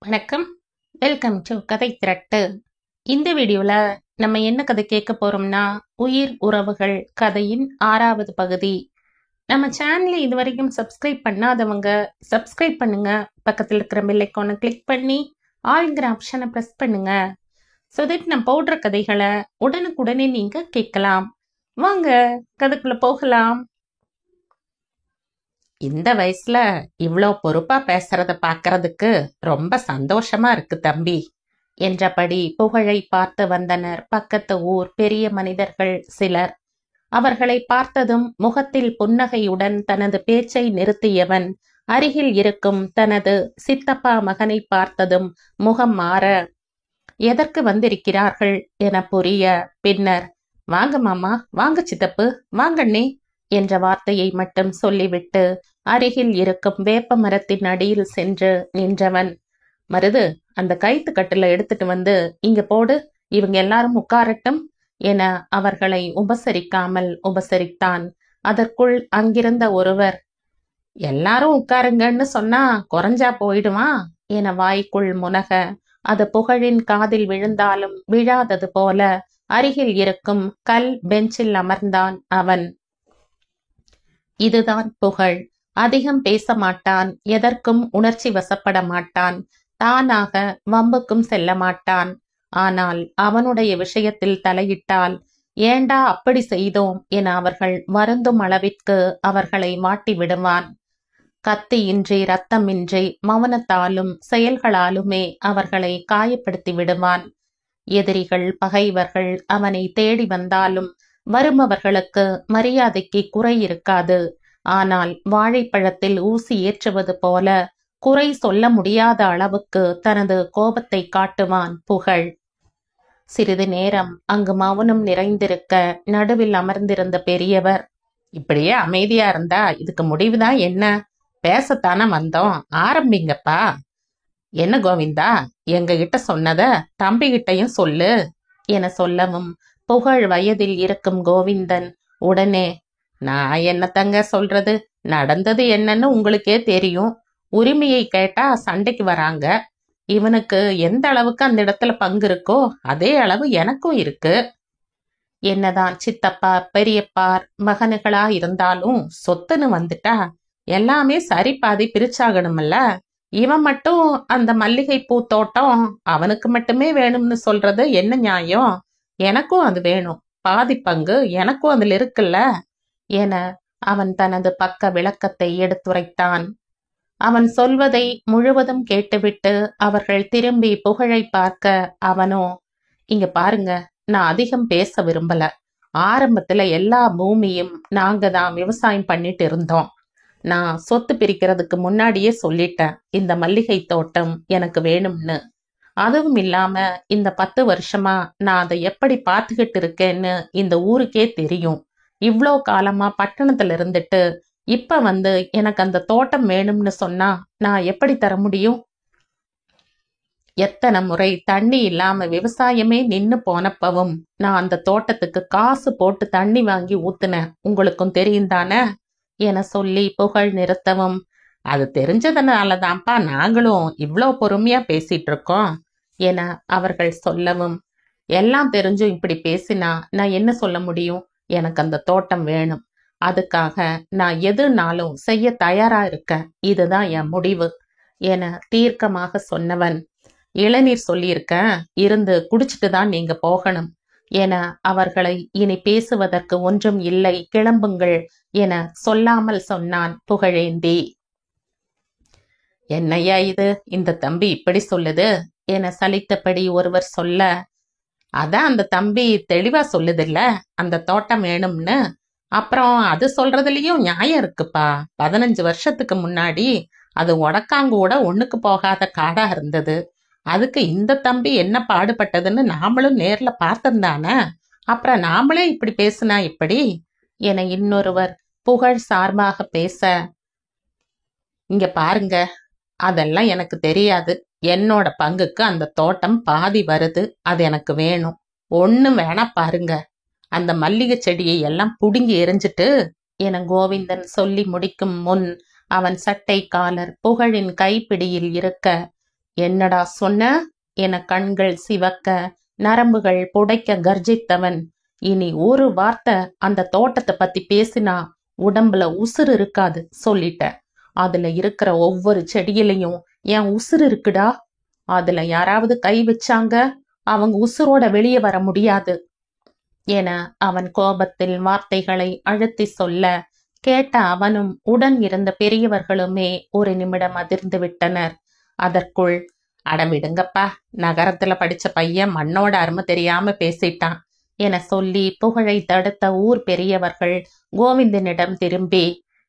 வணக்கம். Welcome to கதை திரட்டு. இந்த வீடியோல நம்ம என்ன கதை கேட்க போறோம்னா, உயிர் உறவுகள் கதையின் 6வது பகுதி. நம்ம சேனலை இதுவரைக்கும் சப்ஸ்கிரைப் பண்ணாதவங்க சப்ஸ்கிரைப் பண்ணுங்க. பக்கத்தில் இருக்கிற பெல் ஐகானை கிளிக் பண்ணி ஆல்ங்கிற ஆப்ஷனை பிரஸ் பண்ணுங்க. ஸோ தட் நான் போடுற கதைகளை உடனுக்குடனே நீங்க கேட்கலாம். வாங்க கதைக்குள்ள போகலாம். இந்த வயசுல இவ்ளோ பொறுப்பா பேசுறத பாக்குறதுக்கு ரொம்ப சந்தோஷமா இருக்கு தம்பி என்றபடி புகழை பார்த்து வந்தனர் பக்கத்து ஊர் பெரிய மனிதர்கள் சிலர். அவர்களை பார்த்ததும் முகத்தில் புன்னகையுடன் தனது பேச்சை நிறுத்தியவன் அருகில் இருக்கும் தனது சித்தப்பா மகனை பார்த்ததும் முகம் மாற, எதற்கு வந்திருக்கிறார்கள் என புரிய, பின்னர் வாங்க மாமா, வாங்க சித்தப்பு, வாங்கண்ணே என்ற வார்த்தையை மட்டும் சொல்லிவிட்டு அருகில் இருக்கும் வேப்ப மரத்தின் அடியில் சென்று நின்றவன், மருது, அந்த கைத்து கட்டுல எடுத்துட்டு வந்து இங்க போடு, இவங்க எல்லாரும் உட்காரட்டும் என அவர்களை உபசரிக்காமல் உபசரித்தான். அதற்குள் அங்கிருந்த ஒருவர், எல்லாரும் உட்காருங்கன்னு சொன்னா குறைஞ்சா போயிடுவான் என வாய்க்குள் முனக, அது புகழின் காதில் விழுந்தாலும் விழாதது போல அருகில் இருக்கும் கல் பெஞ்சில் அமர்ந்தான் அவன். இதுதான் புகழ். அதிகம் பேச மாட்டான், எதற்கும் உணர்ச்சி வசப்பட மாட்டான், தானாக வம்புக்கும் செல்ல மாட்டான். ஆனால் அவனுடைய விஷயத்தில் தலையிட்டால் ஏண்டா அப்படி செய்தோம் என அவர்கள் வருந்தும் அளவிற்கு அவர்களை மாட்டி விடுவான். கத்தியின்றி இரத்தமின்றி மௌனத்தாலும் செயல்களாலுமே அவர்களை காயப்படுத்தி விடுவான். எதிரிகள் பகைவர்கள் அவனை தேடி வந்தாலும் வருபவர்களுக்கு மரியாதைக்கு குறை இருக்காது. ஆனால் வாழைப்பழத்தில் ஊசி ஏற்றுவது போல குறை சொல்ல முடியாத அளவுக்கு தனது கோபத்தை காட்டுவான் புகழ். சிறிது நேரம் அங்கு மௌனம் நிறைந்திருக்க நடுவில் அமர்ந்திருந்த பெரியவர், இப்படியே அமைதியா இருந்தா இதுக்கு முடிவுதான் என்ன? பேசத்தானே வந்தோம், ஆரம்பிங்கப்பா. என்ன கோவிந்தா, எங்க கிட்ட சொன்னத தம்பி கிட்டையும் சொல்லு என சொல்லவும், புகழ் வயதில் இருக்கும் கோவிந்தன் உடனே, நான் என்னத்தங்க சொல்றது, நடந்தது என்னன்னு உங்களுக்கே தெரியும். உரிமையை கேட்டா சண்டைக்கு வராங்க. இவனுக்கு எந்த அளவுக்கு அந்த இடத்துல பங்கு இருக்கோ அதே அளவு எனக்கும் இருக்கு. என்னதான் சித்தப்பா பெரியப்பார் மகனுகளா இருந்தாலும் சொத்துன்னு வந்துட்டா எல்லாமே சரி பாதி பிரிச்சாகணும்ல. இவன் மட்டும் அந்த மல்லிகை பூ தோட்டம் அவனுக்கு மட்டுமே வேணும்னு சொல்றது என்ன நியாயம்? எனக்கும் அது வேணும், பாதி பங்கு எனக்கும் அதுல இருக்குல்ல என அவன் தனது பக்க விளக்கத்தை எடுத்துரைத்தான். அவன் சொல்வதை முழுவதும் கேட்டுவிட்டு அவர்கள் திரும்பி புகழை பார்க்க, அவனோ, இங்க பாருங்க, நான் அதிகம் பேச விரும்பல. ஆரம்பத்துல எல்லா பூமியும் நாங்க தான் விவசாயம் பண்ணிட்டு இருந்தோம். நான் சொத்து பிரிக்கிறதுக்கு முன்னாடியே சொல்லிட்டேன், இந்த மல்லிகை தோட்டம் எனக்கு வேணும்னு. அதுவும் இல்லாம இந்த 10 வருஷமா நான் அதை எப்படி பார்த்துக்கிட்டு இருக்கேன்னு இந்த ஊருக்கே தெரியும். இவ்வளோ காலமா பட்டணத்துல இருந்துட்டு இப்ப வந்து எனக்கு அந்த தோட்டம் வேணும்னு சொன்னா நான் எப்படி தர முடியும்? எத்தனை முறை தண்ணி இல்லாம விவசாயமே நின்னு போனப்பவும் நான் அந்த தோட்டத்துக்கு காசு போட்டு தண்ணி வாங்கி ஊத்துனேன், உங்களுக்கும் தெரியும் தானே என சொல்லி புகழ் நிறுத்தவும், அது தெரிஞ்சதுனாலதான்ப்பா நாங்களும் இவ்வளோ பொறுமையா பேசிட்டு இருக்கோம் என அவர்கள் சொல்லவும், எல்லாம் தெரிஞ்சும் இப்படி பேசினா நான் என்ன சொல்ல முடியும்? எனக்கு அந்த தோட்டம் வேணும், அதுக்காக நான் எதுனாலும் செய்ய தயாரா இருக்கேன், இதுதான் என் முடிவு என தீர்க்கமாக சொன்னவன், இளநீர் சொல்லியிருக்கேன், இருந்து குடிச்சிட்டு தான் நீங்க போகணும் என அவர்களை இனி பேசுவதற்கு ஒன்றும் இல்லை, கிளம்புங்கள் என சொல்லாமல் சொன்னான் புகழேந்தி. என்னையா இது, இந்த தம்பி இப்படி சொல்லுது என சலித்தபடி ஒருவர் சொல்ல, அதான் அந்த தம்பி தெளிவா சொல்லுதில்ல, அந்த தோட்டம் வேணும்னு. அப்புறம் அது சொல்றதுலயும் நியாயம் இருக்குப்பா. 15 வருஷத்துக்கு முன்னாடி அது உடக்காங்கூட ஒண்ணுக்கு போகாத காடா இருந்தது. அதுக்கு இந்த தம்பி என்ன பாடுபட்டதுன்னு நாமளும் நேர்ல பார்த்திருந்தானே. அப்புறம் நாமளே இப்படி பேசுனா இப்படி என இன்னொருவர் புகழ் சார்பாக பேச, இங்க பாருங்க, அதெல்லாம் எனக்கு தெரியாது. என்னோட பங்குக்கு அந்த தோட்டம் பாதி வருது, அது எனக்கு வேணும். ஒண்ணும் வேணா பாருங்க, அந்த மல்லிகை செடியை எல்லாம் புடுங்கி எரிஞ்சிட்டு என கோவிந்தன் சொல்லி முடிக்கும் முன் அவன் சட்டை காலர் புகழின் கைப்பிடியில் இருக்க, என்னடா சொன்ன என கண்கள் சிவக்க நரம்புகள் புடைக்க கர்ஜித்தவன், இனி ஒரு வார்த்தை அந்த தோட்டத்தை பத்தி பேசினா உடம்புல உசுறு இருக்காது சொல்லிட்ட. அதுல இருக்கிற ஒவ்வொரு செடியிலையும் என் உசுறு இருக்குடா. அதுல யாராவது கை வச்சாங்க அவங்க உசுரோட வெளியே வர முடியாது என அவன் கோபத்தில் வார்த்தைகளை அழுத்தி சொல்ல கேட்ட அவனும் உடன் இருந்த பெரியவர்களுமே ஒரு நிமிடம் அதிர்ந்து விட்டனர். அதற்குள், அடவிடுங்கப்பா, நகரத்துல படிச்ச பையன் மண்ணோட அருமை தெரியாம பேசிட்டான் என சொல்லி புகழை தடுத்த ஊர் பெரியவர்கள் கோவிந்தனிடம் திரும்பி,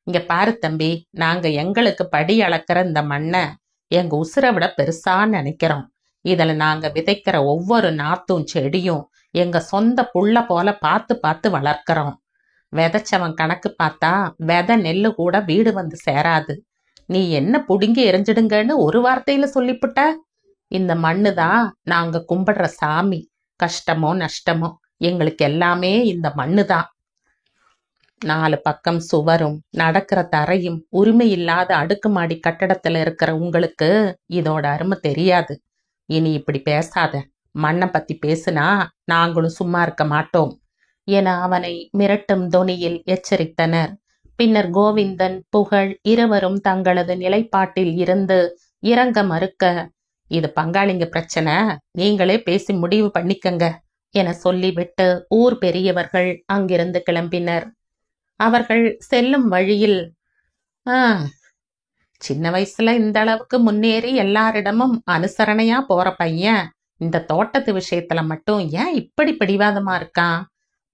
இங்க பாரு தம்பி, நாங்க எங்களுக்கு படி அளக்கிற இந்த மண்ணை எங்க உசுரை விட பெருசா நினைக்கிறோம். இதுல நாங்க விதைக்கிற ஒவ்வொரு நாத்தும் செடியும் எங்க சொந்த புள்ள போல பார்த்து பார்த்து வளர்க்கிறோம். விதைச்சவன் கணக்கு பார்த்தா விதை நெல்லு கூட வீடு வந்து சேராது. நீ என்ன புடுங்கி எரிஞ்சிடுங்கன்னு ஒரு வார்த்தையில சொல்லிப்புட்ட. இந்த மண்ணுதான் நாங்க கும்பிடுற சாமி. கஷ்டமோ நஷ்டமோ எங்களுக்கு எல்லாமே இந்த மண்ணுதான். 4 பக்கம் சுவரும் நடக்கிற தரையும் உரிமை இல்லாத அடுக்குமாடி கட்டடத்துல இருக்கிற உங்களுக்கு இதோட அருமை தெரியாது. இனி இப்படி பேசாத. மண்ணை பத்தி பேசுனா நாங்களும் சும்மா இருக்க மாட்டோம் என அவனை மிரட்டும் தொனியில் எச்சரித்தனர். பின்னர் கோவிந்தன், புகழ் இருவரும் தங்களது நிலைப்பாட்டில் இருந்து இறங்க மறுக்க, இது பங்காளிங்க பிரச்சனை, நீங்களே பேசி முடிவு பண்ணிக்கங்க என சொல்லிவிட்டு ஊர் பெரியவர்கள் அங்கிருந்து கிளம்பினர். அவர்கள் செல்லும் வழியில், சின்ன வயசுல இந்த அளவுக்கு முன்னேறி எல்லாரிடமும் அனுசரணையா போற பையன் இந்த தோட்டத்து விஷயத்துல மட்டும் ஏன் இப்படி பிடிவாதமா இருக்கான்?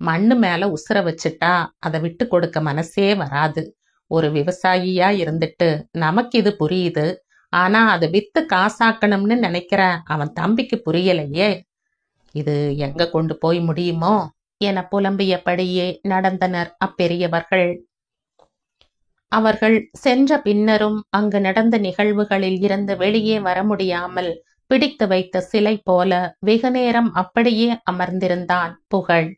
மண்ணு மேல உசுர வச்சுட்டா அதை விட்டு கொடுக்க மனசே வராது. ஒரு விவசாயியா இருந்துட்டு நமக்கு இது புரியுது. ஆனா அதை வித்து காசாக்கணும்னு நினைக்கிற அவன் தம்பிக்கு புரியலையே. இது எங்க கொண்டு போய் முடியுமோ என புலம்பியபடியே நடந்தனர் அப்பெரியவர்கள். அவர்கள் சென்ற பின்னரும் அங்கு நடந்த நிகழ்வுகளில் இருந்து வெளியே வர முடியாமல் பிடித்து வைத்த சிலை போல வெகுநேரம் அப்படியே அமர்ந்திருந்தான் புகழ்.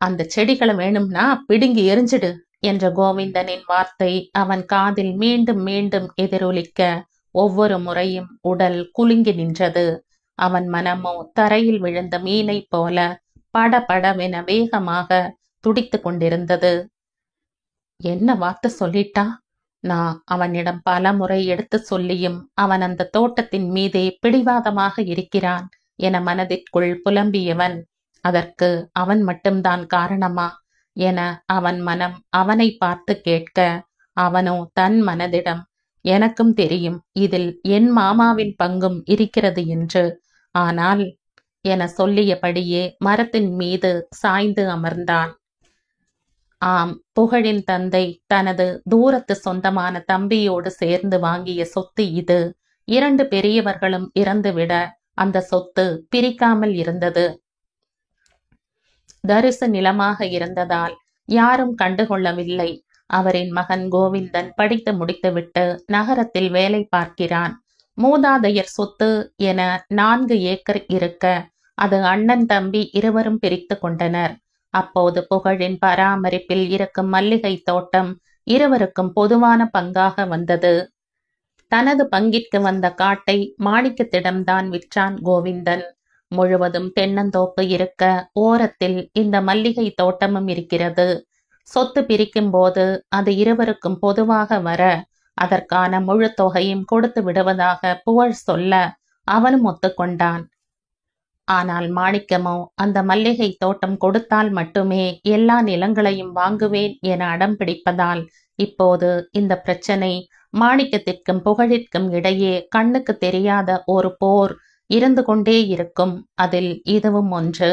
அந்த செடிகளை வேணும்னா பிடுங்கி எரிஞ்சிடு என்ற கோவிந்தனின் வார்த்தை அவன் காதில் மீண்டும் மீண்டும் எதிரொலிக்க ஒவ்வொரு முறையும் உடல் குலுங்கி நின்றது. அவன் மனமோ தரையில் விழுந்த மீனை போல படபடவென வேகமாக துடித்து கொண்டிருந்தது. என்ன வார்த்தை சொல்லிட்டா? நான் அவனிடம் பல முறை எடுத்து சொல்லியும் அவன் அந்த தோட்டத்தின் மீதே பிடிவாதமாக இருக்கிறான் என மனதிற்குள் புலம்பியவன், அதற்கு அவன் மட்டும்தான் காரணமா என அவன் மனம் அவனை பார்த்து கேட்க, அவனோ தன் மனதிடம், எனக்கும் தெரியும் இதில் என் மாமாவின் பங்கும் இருக்கிறது என்று, ஆனால் என சொல்லியபடியே மரத்தின் மீது சாய்ந்து அமர்ந்தான். ஆம், புகழின் தந்தை தனது தூரத்து சொந்தமான தம்பியோடு சேர்ந்து வாங்கிய சொத்து இது. 2 பெரியவர்களும் இறந்துவிட அந்த சொத்து பிரிக்காமல் இருந்தது. தரிசு நிலமாக இருந்ததால் யாரும் கண்டுகொள்ளவில்லை. அவரின் மகன் கோவிந்தன் படித்து முடித்துவிட்டு நகரத்தில் வேலை பார்க்கிறான். மூதாதையர் சொத்து என 4 ஏக்கர் இருக்க அது அண்ணன் தம்பி இருவரும் பிரித்து கொண்டனர். அப்போது புகழின் பராமரிப்பில் இருக்கும் மல்லிகை தோட்டம் இருவருக்கும் பொதுவான பங்காக வந்தது. தனது பங்கிற்கு வந்த காட்டை மாணிக்கத்திடம்தான் விற்றான் கோவிந்தன். முழுவதும் தென்னந்தோப்பு இருக்க ஓரத்தில் இந்த மல்லிகை தோட்டமும் இருக்கிறது. சொத்து பிரிக்கும் போது அது இருவருக்கும் பொதுவாக வர அதற்கான முழு தொகையும் கொடுத்து விடுவதாக புகழ் சொல்ல அவனும் ஒத்துக்கொண்டான். ஆனால் மாணிக்கமோ அந்த மல்லிகை தோட்டம் கொடுத்தால் மட்டுமே எல்லா நிலங்களையும் வாங்குவேன் என அடம் பிடிப்பதால் இப்போது இந்த பிரச்சனை மாணிக்கத்திற்கும் புகழிற்கும் இடையே கண்ணுக்கு தெரியாத ஒரு போர் இருந்து கொண்டே இருக்கும். அதில் இதுவும் ஒன்று.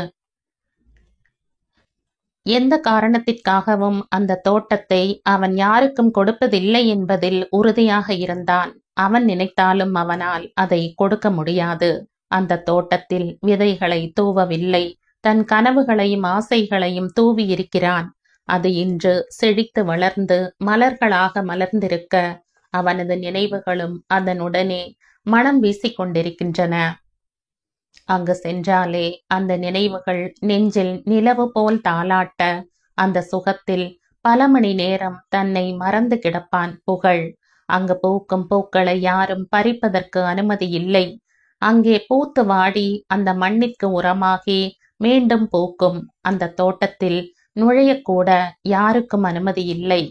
எந்த காரணத்திற்காகவும் அந்த தோட்டத்தை அவன் யாருக்கும் கொடுப்பதில்லை என்பதில் உறுதியாக இருந்தான். அவன் நினைத்தாலும் அவனால் அதை கொடுக்க முடியாது. அந்த தோட்டத்தில் விதைகளை தூவவில்லை, தன் கனவுகளையும் ஆசைகளையும் தூவி இருக்கிறான். அது இன்று செழித்து வளர்ந்து மலர்களாக மலர்ந்திருக்க அவனது நினைவுகளும் அதனுடனே மனம் வீசிக்கொண்டிருக்கின்றன. அங்கு சென்றாலே அந்த நினைவுகள் நெஞ்சில் நிலவு போல் தாளாட்ட அந்த சுகத்தில் பல மணி நேரம் தன்னை மறந்து கிடப்பான் புகழ். அங்கு பூக்கும் பூக்களை யாரும் பறிப்பதற்கு அனுமதி இல்லை. அங்கே பூத்து வாடி அந்த மண்ணிற்கு உரமாகி மீண்டும் பூக்கும் அந்த தோட்டத்தில் நுழையக்கூட யாருக்கும் அனுமதி இல்லை.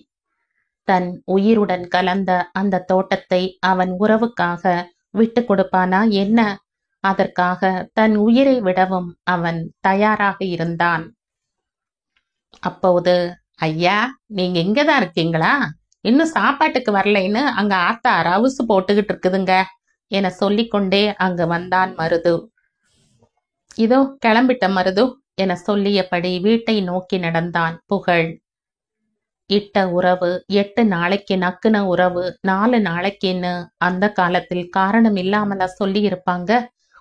தன் உயிருடன் கலந்த அந்த தோட்டத்தை அவன் உறவுக்காக விட்டு கொடுப்பானா என்ன? அதற்காக தன் உயிரை விடவும் அவன் தயாராக இருந்தான். அப்போது, ஐயா, நீங்க இங்கதான் இருக்கீங்களா? இன்னும் சாப்பாட்டுக்கு வரலைன்னு அங்க ஆத்தா ரவுசு போட்டுக்கிட்டு இருக்குதுங்க என சொல்லிக்கொண்டே அங்கு வந்தான் மருது. இதோ கிளம்பிட்ட மருது என சொல்லியபடி வீட்டை நோக்கி நடந்தான் புகழ். இட்ட உறவு 8 நாளைக்கு நக்குன உறவு 4 நாளைக்குன்னு அந்த காலத்தில் காரணம் இல்லாமல சொல்லி இருப்பாங்க.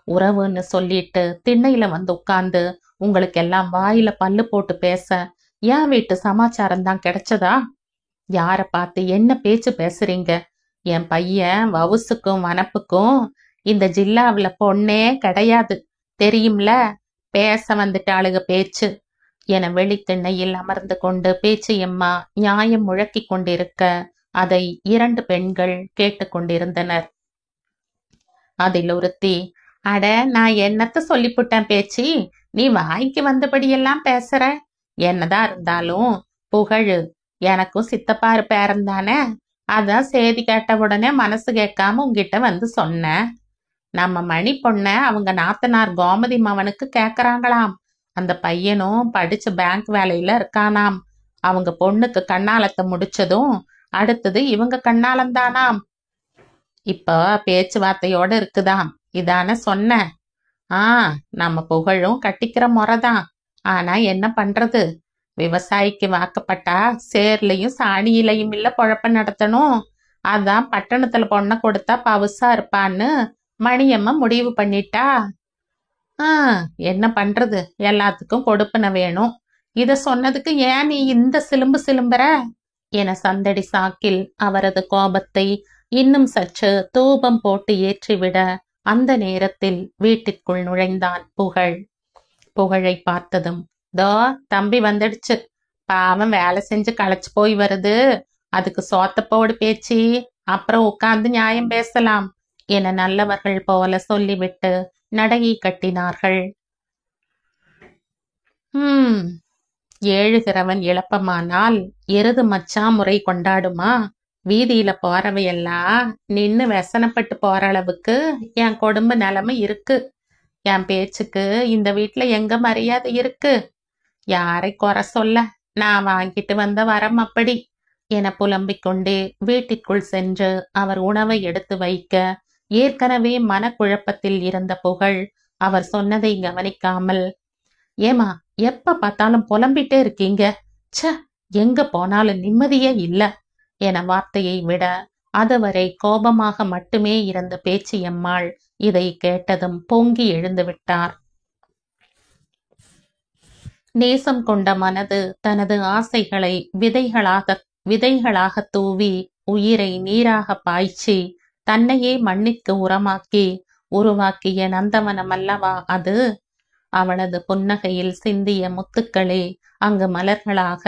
உறவுன்னு சொல்லிட்டு திண்ணையில வந்து உட்கார்ந்து உங்களுக்கு எல்லாம் வாயில பல்லு போட்டு பேச என் வீட்டு சமாச்சாரம் தான் கிடைச்சதா? யார பார்த்து என்ன பேச்சு பேசுறீங்க? என் பையன் வவுசுக்கும் வனப்புக்கும் இந்த ஜில்லாவுல பொண்ணே கிடையாது தெரியும்ல. பேச வந்துட்டாளுக பேச்சு என வெளித்திண்ணையில் அமர்ந்து கொண்டு பேச்சியம்மா நியாயம் முழக்கி கொண்டிருக்க அதை 2 பெண்கள் கேட்டுக்கொண்டிருந்தனர். அதில் ஒருத்தி, அட, நான் என்னத்த சொல்லிப்புட்டேன் பேச்சி, நீ வாய்க்கு வந்தபடியெல்லாம் பேசுற. என்னதான் இருந்தாலும் புகழு எனக்கும் சித்தப்பாரு பேரன் தானே. அதான் செய்தி கேட்ட உடனே மனசு கேட்காம உங்ககிட்ட வந்து சொன்னேன். நம்ம மணி பொண்ண அவங்க நாத்தனார் கோமதி மவனுக்கு கேக்குறாங்களாம். அந்த பையனும் படிச்சு பேங்க் வேலையில இருக்கானாம். அவங்க பொண்ணுக்கு கண்ணாலத்தை முடிச்சதும் அடுத்தது இவங்க கண்ணாலந்தானாம். இப்ப பேச்சுவார்த்தையோட இருக்குதாம். இதான சொன்ன. நம்ம புகழும் கட்டிக்கிற முறைதான். ஆனா என்ன பண்றது? விவசாயிக்கு வாக்கப்பட்டா சேர்லையும் சாணியிலையும் இல்ல பொழப்ப நடத்தணும். அதான் பட்டணத்துல பொண்ணை கொடுத்தா பவுசா இருப்பான்னு மணியம்மா முடிவு பண்ணிட்டா. என்ன பண்றது? எல்லாத்துக்கும் கொடுப்பன வேணும். இத சொன்னதுக்கு ஏன் நீ இந்த சிலும்பு சிலும்புற என சந்தடி சாக்கில் அவரது கோபத்தை இன்னும் சற்று தூபம் போட்டு ஏற்றிவிட அந்த நேரத்தில் வீட்டிற்குள் நுழைந்தான் புகழ். புகழை பார்த்ததும், தோ தம்பி வந்துடுச்சு, பாவம் வேலை செஞ்சு களைச்சு போய் வருது, அதுக்கு சோத்தப்போடு பேச்சு, அப்புறம் உட்கார்ந்து நியாயம் பேசலாம் என நல்லவர்கள் போல சொல்லிவிட்டு நடையை கட்டினார்கள். ஏழுகிறவன் இழப்பமானால் எருது மச்சா முறை கொண்டாடுமா? வீதியில போறவையெல்லாம் நின்னு வெசனப்பட்டு போற அளவுக்கு என் குடும்ப நிலைமை இருக்கு. என் பேச்சுக்கு இந்த வீட்டுல எங்க மரியாதை இருக்கு? யாரை குறை சொல்ல? நான் வாங்கிட்டு வந்த வரம் அப்படி என புலம்பிக் கொண்டே வீட்டிற்குள் சென்று அவர் உணவை எடுத்து வைக்க ஏற்கனவே மனக்குழப்பத்தில் இருந்த புகழ் அவர் சொன்னதை கவனிக்காமல், ஏமா எப்ப பார்த்தாலும் புலம்பிட்டே இருக்கீங்க, ச்ச, எங்க போனாலும் நிம்மதியே இல்ல என வார்த்தையை விட அதுவரை கோபமாக மட்டுமே இருந்த பேச்சியம்மாள் இதை கேட்டதும் பொங்கி எழுந்து விட்டார். நேசம் கொண்ட மனது தனது ஆசைகளை விதைகளாக தூவி உயிரை நீராக பாய்ச்சி தன்னையே மண்ணிற்கு உரமாக்கி உருவாக்கிய நந்தவனம் அல்லவா அது? அவளது புன்னகையில் சிந்திய முத்துக்களே அங்கு மலர்களாக,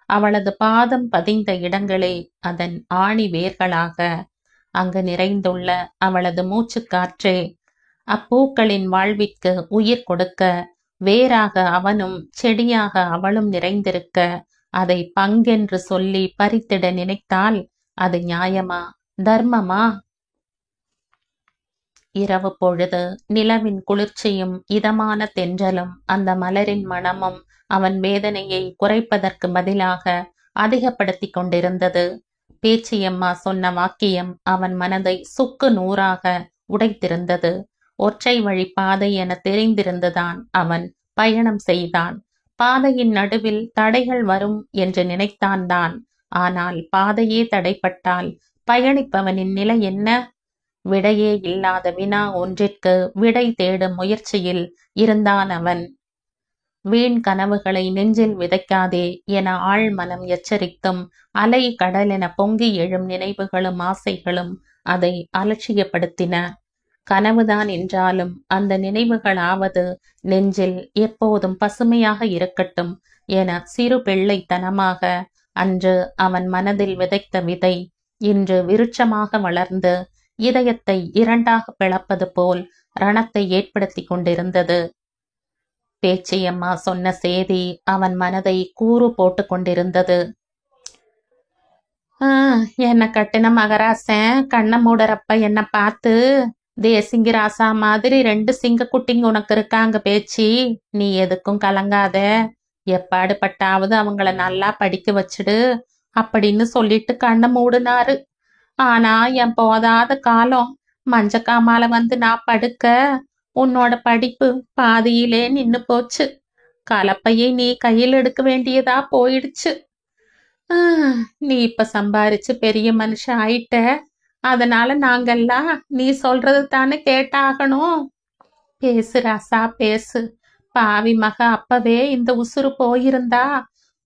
அவளது பாதம் பதிந்த இடங்களே அதன் ஆணி வேர்களாக, அங்கு நிறைந்துள்ள அவளது மூச்சுக்காற்றே அப்பூக்களின் வாழ்விற்கு உயிர் கொடுக்க, வேராக அவனும் செடியாக அவளும் நிறைந்திருக்க, அதை பங்கென்று சொல்லி பறித்திட நினைத்தால் அது நியாயமா, தர்மமா? இரவு பொழுது நிலவின் குளிர்ச்சியும் இதமான தென்றலும் அந்த மலரின் மணமும் அவன் வேதனையை குறைப்பதற்கு பதிலாக அதிகப்படுத்தி கொண்டிருந்தது. பேச்சியம்மா சொன்ன வாக்கியம் அவன் மனதை சுக்கு நூறாக உடைத்திருந்தது. ஒற்றை வழி பாதை என தெரிந்திருந்துதான் அவன் பயணம் செய்தான். பாதையின் நடுவில் தடைகள் வரும் என்று நினைத்தான் தான். ஆனால் பாதையே தடைப்பட்டால் பயணிப்பவனின் நிலை என்ன? விடையே இல்லாத வினா ஒன்றிற்கு விடை தேடும் முயற்சியில் இருந்தான் அவன். வீண் கனவுகளை நெஞ்சில் விதைக்காதே என ஆழ்மனம் எச்சரித்தும் அலை கடலென பொங்கி எழும் நினைவுகளும் ஆசைகளும் அதை அலட்சியப்படுத்தின. கனவுதான் என்றாலும் அந்த நினைவுகளாவது நெஞ்சில் எப்போதும் பசுமையாக இருக்கட்டும் என சிறு பிள்ளைத்தனமாக அன்று அவன் மனதில் விதைத்த விதை இன்று விருட்சமாக வளர்ந்து இதயத்தை இரண்டாக பிளப்பது போல் ரணத்தை ஏற்படுத்தி கொண்டிருந்தது. பேச்சியம்மா சொன்ன செய்தி அவன் மனதை கூறு போட்டு கொண்டிருந்தது. என்ன கட்டின மகராசன் கண்ணை மூடறப்ப என்ன பார்த்து, தேசிங்கி ராசா மாதிரி 2 சிங்க குட்டிங்க உனக்கு இருக்காங்க பேச்சி, நீ எதுக்கும் கலங்காத, எப்பாடு பட்டாவது அவங்கள நல்லா படிக்க வச்சுடு அப்படின்னு சொல்லிட்டு கண்ணை மூடினாரு. ஆனா என் போதாத காலம் மஞ்சக்காமால வந்து நான் படுக்க உன்னோட படிப்பு பாதியிலே நின்னு போச்சு. கலப்பையை நீ கையில் எடுக்க வேண்டியதா போயிடுச்சு. நீ இப்ப சம்பாரிச்சு பெரிய மனுஷன் ஆயிட்ட, அதனால நாங்கெல்லாம் நீ சொல்றது தானே கேட்டாகணும். பேசு ராசா பேசு. பாவி மக அப்பவே இந்த உசுறு போயிருந்தா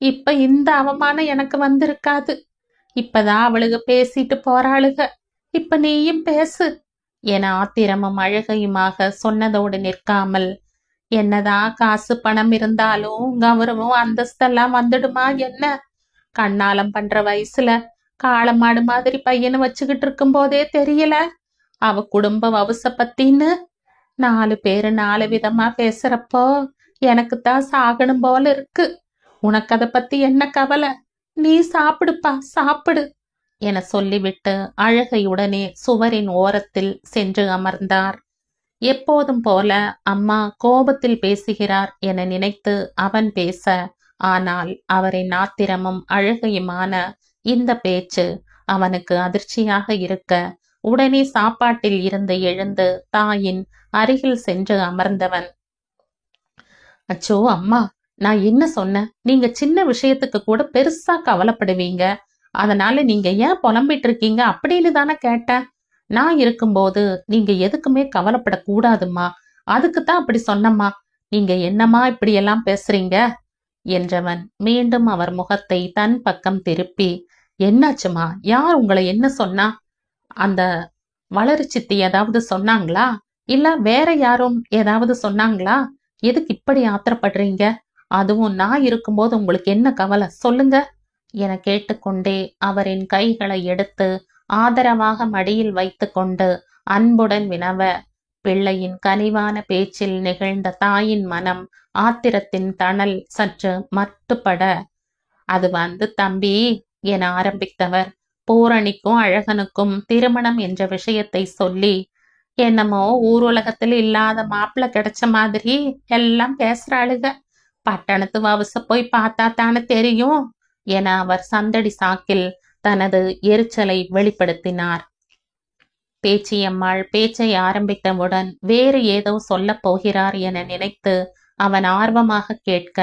இப்ப இந்த அவமானம் எனக்கு வந்திருக்காது. இப்பதான் அவளுக பேசிட்டு போறாளுக, இப்ப நீயும் பேசு என ஆத்திரமும் அழுகையுமாக சொன்னதோடு நிற்காமல், என்னதான் காசு பணம் இருந்தாலும் கௌரவம் அந்தஸ்தெல்லாம் வந்துடுமா என்ன? கண்ணாலம் பண்ற வயசுல காளமாடு மாதிரி பையனை வச்சுக்கிட்டு இருக்கும் போதே தெரியல அவ குடும்ப வவுச பத்தின்னு. 4 பேரு 4 விதமா பேசுறப்போ எனக்குத்தான் சாகணும் போல இருக்கு. உனக்கு அதை பத்தி என்ன கவலை? நீ சாப்பிடுப்பா சாப்பிடு என சொல்லிவிட்டு அழுகையுடனே சுவரின் ஓரத்தில் சென்று அமர்ந்தார். எப்போதும் போல அம்மா கோபத்தில் பேசுகிறார் என நினைத்து அவன் பேச, ஆனால் அவரின் ஆத்திரமும் அழுகையுமான இந்த பேச்சு அவனுக்கு அதிர்ச்சியாக இருக்க, உடனே சாப்பாட்டில் இருந்து எழுந்து தாயின் அருகில் சென்று அமர்ந்தவன், அச்சோ அம்மா, நான் என்ன சொன்னேன்? நீங்க சின்ன விஷயத்துக்கு கூட பெருசா கவலைப்படுவீங்க, அதனால நீங்க ஏன் புலம்பிட்டு இருக்கீங்க அப்படின்னு தானே கேட்டேன். நான் இருக்கும்போது நீங்க எதுக்குமே கவலைப்படக்கூடாதும்மா, அதுக்குத்தான் அப்படி சொன்னம்மா. நீங்க என்னம்மா இப்படி எல்லாம் பேசுறீங்க என்றவன் மீண்டும் அவர் முகத்தை தன் பக்கம் திருப்பி, என்னாச்சுமா? யார் உங்களை என்ன சொன்னா? அந்த வளரு சித்தி ஏதாவது சொன்னாங்களா? இல்ல வேற யாரும் ஏதாவது சொன்னாங்களா? எதுக்கு இப்படி ஆத்திரப்படுறீங்க? அதுவும் நான் இருக்கும்போது உங்களுக்கு என்ன கவலை சொல்லுங்க என கேட்டுக்கொண்டே அவரின் கைகளை எடுத்து ஆதரவாக மடியில் வைத்து கொண்டு அன்புடன் வினவ, பிள்ளையின் கனிவான பேச்சில் நிகழ்ந்த தாயின் மனம் ஆத்திரத்தின் தணல் சற்று மட்டுப்பட, அது வந்து தம்பி என ஆரம்பித்தவர் பூரணிக்கும் அழகனுக்கும் திருமணம் என்ற விஷயத்தை சொல்லி, என்னமோ ஊருலகத்துல இல்லாத மாப்பிள்ள கிடைச்ச மாதிரி எல்லாம் பேசுறாளுக, பட்டணத்து வவுச போய் பார்த்தா தானே தெரியும் என அவர் சந்தடி சாக்கில் தனது எரிச்சலை வெளிப்படுத்தினார். பேச்சியம்மாள் பேச்சை ஆரம்பித்தவுடன் வேறு ஏதோ சொல்லப் போகிறார் என நினைத்து அவன் ஆர்வமாக கேட்க,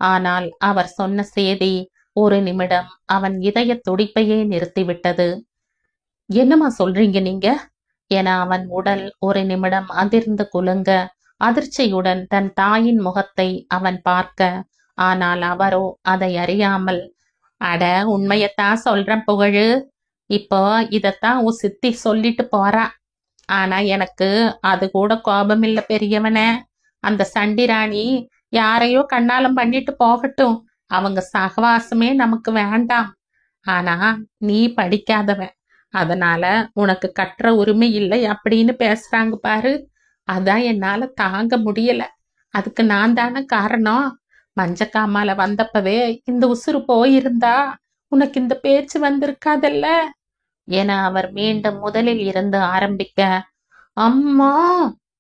ஆனால் அவர் சொன்ன செய்தி ஒரு நிமிடம் அவன் இதய துடிப்பையே நிறுத்திவிட்டது. என்னம்மா சொல்றீங்க நீங்க என அவன் உடல் ஒரு நிமிடம் அதிர்ந்து குலுங்க, அதிர்ச்சியுடன் தன் தாயின் முகத்தை அவன் பார்க்க, ஆனால் அவரோ அதை அறியாமல், அட உண்மையத்தான் சொல்றேன் புகழு, இப்போ இதத்தான் உன் சித்தி சொல்லிட்டு போறா. ஆனா எனக்கு அது கூட கோபம் இல்ல பெரியவனே. அந்த சண்டிராணி யாரையோ கண்ணாலம் பண்ணிட்டு போகட்டும், அவங்க சகவாசமே நமக்கு வேண்டாம். ஆனா நீ படிக்காதவன், அதனால உனக்கு கற்ற உரிமை இல்லை அப்படின்னு பேசுறாங்க பாரு, அதான் என்னால தாங்க முடியல. அதுக்கு நான் தானே காரணம். மஞ்சக்காமால வந்தப்பவே இந்த உசுறு போயிருந்தா உனக்கு இந்த பேச்சு வந்திருக்காதல்ல என அவர் மீண்டும் முதலில் இருந்து ஆரம்பிக்க, அம்மா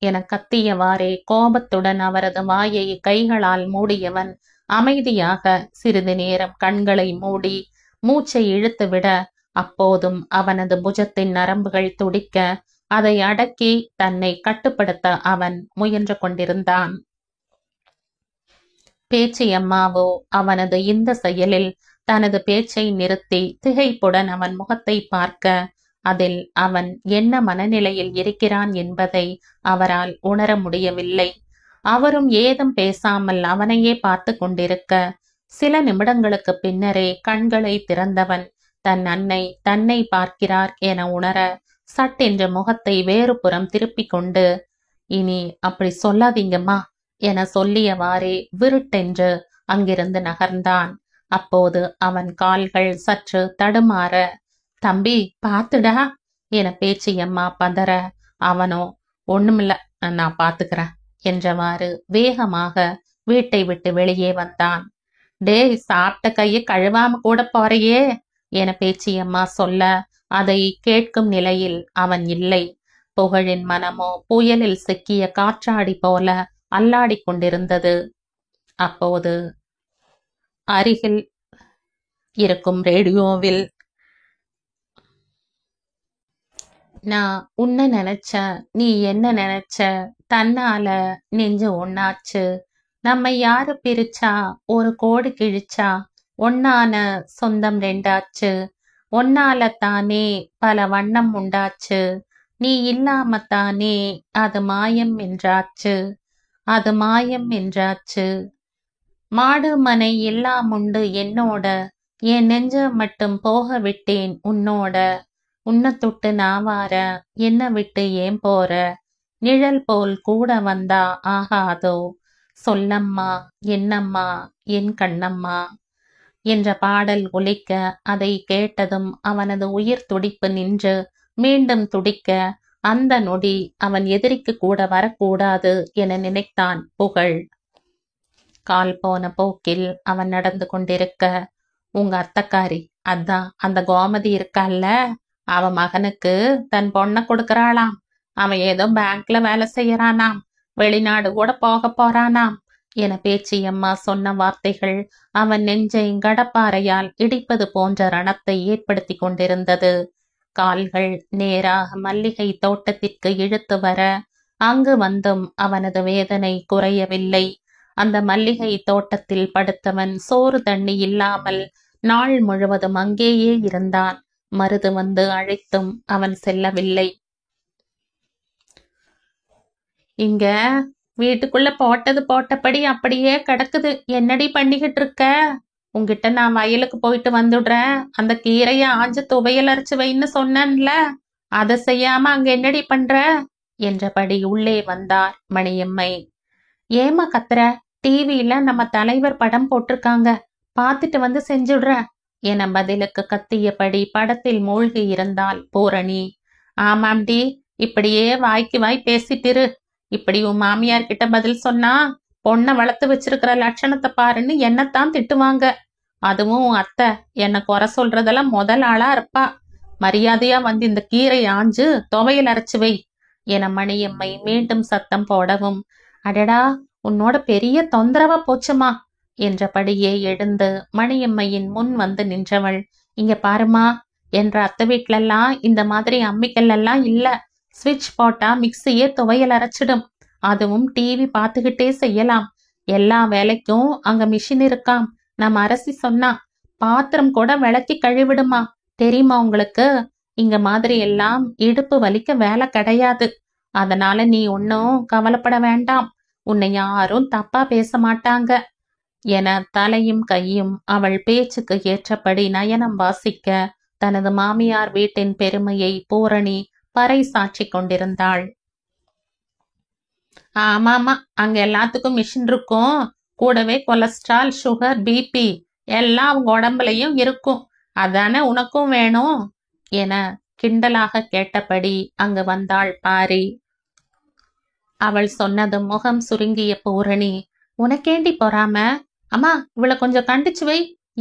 என கத்தியவாறே கோபத்துடன் அவரது வாயை கைகளால் மூடியவன் அமைதியாக சிறிது நேரம் கண்களை மூடி மூச்சை இழுத்துவிட, அப்போதும் அவனது புஜத்தின் நரம்புகள் துடிக்க, அதை அடக்கி தன்னை கட்டுப்படுத்த அவன் முயன்று கொண்டிருந்தான். பேச்சியம்மாவோ அவனது இந்த செயலில் தனது பேச்சை நிறுத்தி திகைப்புடன் அவன் முகத்தை பார்க்க, அதில் அவன் என்ன மனநிலையில் இருக்கிறான் என்பதை அவரால் உணர முடியவில்லை. அவரும் ஏதும் பேசாமல் அவனையே பார்த்து கொண்டிருக்க, சில நிமிடங்களுக்கு பின்னரே கண்களை திறந்தவன் தன் அன்னை தன்னை பார்க்கிறார் என உணர, சட்டென்று முகத்தை வேறு புறம் திருப்பிக் கொண்டு, இனி அப்படி சொல்லாதீங்கம்மா என சொல்லியவாறே விருட்டென்று அங்கிருந்து நகர்ந்தான். அப்போது அவன் கால்கள் சற்று தடுமாற தம்பி பாத்துடா என பேச்சியம்மா பதற, அவனோ ஒண்ணுமில்ல, நான் பாத்துக்கிறேன் என்றவாறு வேகமாக வீட்டை விட்டு வெளியே வந்தான். டேய், சாப்பிட்ட கையை கழுவாம கூட போறையே என பேச்சியம்மா சொல்ல, அதை கேட்கும் நிலையில் அவன் இல்லை. புகழின் மனமோ புயலில் சிக்கிய காற்றாடி போல அல்லாடிக் கொண்டிருந்தது. அப்போது அருகில் இருக்கும் ரேடியோவில், நான் உன்ன நினைச்ச, நீ என்ன நினைச்ச, தன்னால நெஞ்சு ஒண்ணாச்சு, நம்ம யாரு பிரிச்சா ஒரு கோடு கிழிச்சா, ஒன்னான சொந்தம் ரெண்டாச்சு, ஒன்னால தானே பல வண்ணம் உண்டாச்சு, நீ இல்லாமத்தானே அது மாயம் என்றாச்சு, அது மாயம் என்றாச்சு. மாடு மனை எல்லாம் உண்டு என்னோட, என் நெஞ்ச மட்டும் போக விட்டேன் உன்னோட, உன்னை தொட்டு நாவார என்ன விட்டு ஏன் போற, நிழல் போல் கூட வந்தா ஆகாதோ, சொல்லம்மா என்னம்மா என் கண்ணம்மா என்ற பாடல் ஒலிக்க, அதை கேட்டதும் அவனது உயிர் துடிப்பு நின்று மீண்டும் துடிக்க, அந்த நொடி அவன் எதிரிக்கு கூட வரக்கூடாது என நினைத்தான் புகழ். கால் போன போக்கில் அவன் நடந்து கொண்டிருக்க, உங்க அத்தக்காரி, அதான் அந்த கோமதி இருக்கால்ல, அவ மகனுக்கு தன் பொண்ணை கொடுக்கறாளாம். அவன் ஏதோ பேங்க்ல வேலை செய்யறானாம், வெளிநாடு கூட போக போறானாம் என பேச்சியம்மா சொன்ன வார்த்தைகள் அவன் நெஞ்சை கடப்பாறையால் இடிப்பது போன்ற ரணத்தை ஏற்படுத்தி கொண்டிருந்தது. கால்கள் நேராக மல்லிகை தோட்டத்திற்கு இழுத்து வர, அங்கு வந்தும் அவனது வேதனை குறையவில்லை. அந்த மல்லிகை தோட்டத்தில் படுத்தவன் சோறு தண்ணி இல்லாமல் நாள் முழுவதும் அங்கேயே இருந்தான். மருது வந்து அழைத்தும் அவன் செல்லவில்லை. இங்க வீட்டுக்குள்ள போட்டது போட்டபடி அப்படியே கிடக்குது, என்னடி பண்ணிக்கிட்டு இருக்க? உங்ககிட்ட நான் வயலுக்கு போயிட்டு வந்துடுறேன், அந்த கீரைய ஆஞ்சு துவையல் அரைச்சு வைன்னு சொன்னேன்ல, அதை செய்யாம அங்க என்னடி பண்ற என்றபடி உள்ளே வந்தார் மணியம்மை. ஏமா கத்துற? டிவியில நம்ம தலைவர் படம் போட்டிருக்காங்க, பார்த்துட்டு வந்து செஞ்சுடுற என பதிலுக்கு கத்தியபடி படத்தில் மூழ்கி இருந்தாள் பூரணி. ஆமாம்டி, இப்படியே வாய்க்கு வாய் பேசிட்டிரு. இப்படி உன் மாமியார் கிட்ட பதில் சொன்னா பொண்ணை வளர்த்து வச்சிருக்கிற லட்சணத்தை பாருன்னு என்னத்தான் திட்டுவாங்க. அதுவும் உன் அத்தை என்ன குறை சொல்றதெல்லாம் முதல் ஆளா இருப்பா. மரியாதையா வந்து இந்த கீரை ஆஞ்சு துவையல் அரைச்சு வை என மணியம்மை மீண்டும் சத்தம் போடவும், அடடா உன்னோட பெரிய தொந்தரவா போச்சுமா என்றபடியே எழுந்து மணியம்மையின் முன் வந்து நின்றவள், இங்க பாருமா, என்ற அத்தை வீட்டிலெல்லாம் இந்த மாதிரி அம்மிக்கல் எல்லாம் இல்ல. ஸ்விட்ச் போட்டா மிக்சியே துவையல் அரைச்சிடும். அதுவும் டிவி பார்த்துக்கிட்டே செய்யலாம். எல்லா வேலைக்கும் அங்க மிஷின் இருக்காம். நம்ம அரசி சொன்னா பாத்திரம் கூட விளக்கி கழுவிடுமா. தெரியுமா உங்களுக்கு? இங்க மாதிரி எல்லாம் இடுப்பு வலிக்க வேலை கிடையாது. அதனால நீ ஒன்னும் கவலைப்பட வேண்டாம். உன்னை யாரும் தப்பா பேச மாட்டாங்க என தலையும் கையும் அவள் பேச்சுக்கு ஏற்றபடி நயனம் வாசிக்க, தனது மாமியார் வீட்டின் பெருமையை பூரணி பறை சாட்சி கொண்டிருந்தாள். ஆமாமா, அங்க எல்லாத்துக்கும் மிஷின் இருக்கும். கூடவே கொலஸ்ட்ரால், சுகர், பிபி எல்லாம் அவங்க உடம்புலையும் இருக்கும். அதானே உனக்கும் வேணும் என கிண்டலாக கேட்டபடி அங்கு வந்தாள் பாரி. அவள் சொன்னதும் முகம் சுருங்கிய பூரணி, உனக்கேண்டி பொறாம? அம்மா, இவளை கொஞ்சம் கண்டிச்சு வை.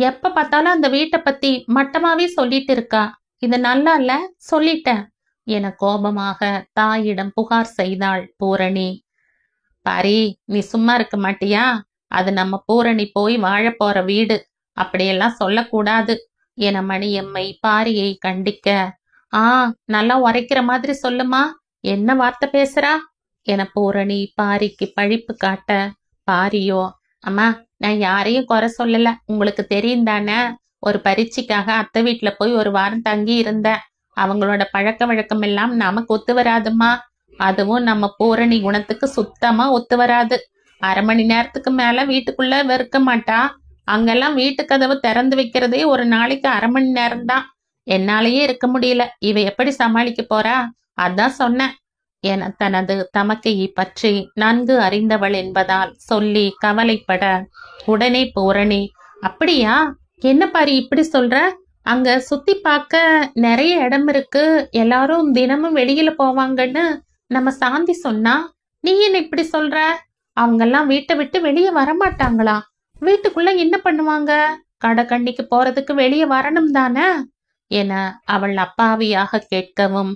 எப்ப பார்த்தாலும் அந்த வீட்டை பத்தி மட்டமாவே சொல்லிட்டு இருக்கா. இது நல்லா இல்ல, சொல்லிட்டேன் என கோபமாக தாயிடம் புகார் செய்தாள் பூரணி. பாரி, நீ சும்மா இருக்க மாட்டியா? அது நம்ம பூரணி போய் வாழ போற வீடு, அப்படியெல்லாம் சொல்லக்கூடாது என மணியம்மை பாரியை கண்டிக்க, நல்லா உரைக்கிற மாதிரி சொல்லுமா, என்ன வார்த்தை பேசுறா என பூரணி பாரிக்கு பழிப்பு காட்ட, பாரியோ, அம்மா நான் யாரையும் குறை சொல்லல, உங்களுக்கு தெரியும் தானே, ஒரு பரீட்சைக்காக அத்தை வீட்டுல போய் ஒரு வாரம் தங்கி இருந்தேன். அவங்களோட பழக்க வழக்கம் எல்லாம் நமக்கு ஒத்து வராதுமா. அதுவும் நம்ம பூரணி குணத்துக்கு சுத்தமா ஒத்து வராது. அரை மணி நேரத்துக்கு மேல வீட்டுக்குள்ள இருக்க மாட்டா. அங்கெல்லாம் வீட்டு கதவு திறந்து வைக்கிறதே ஒரு நாளைக்கு அரை மணி நேரம்தான். என்னாலேயே இருக்க முடியல, இவ எப்படி சமாளிக்க போறா? அதான் சொன்னேன் என தனது தமக்கையை பற்றி நன்கு அறிந்தவள் என்பதால் சொல்லி கவலைப்பட, உடனே பூரணி, அப்படியா, என்ன பாரி இப்படி சொல்ற? அங்க சுத்தி பார்க்க நிறைய இடம் இருக்கு, எல்லாரும் தினமும் வெளியில போவாங்கன்னு நம்ம சாந்தி சொன்னா, நீ என்ன இப்படி சொல்ற? அவங்கெல்லாம் வீட்டை விட்டு வெளியே வரமாட்டாங்களா? வீட்டுக்குள்ள என்ன பண்ணுவாங்க? கடைக்கண்ணிக்கு போறதுக்கு வெளியே வரணும் தானே என அவள் அப்பாவியாக கேட்கவும்,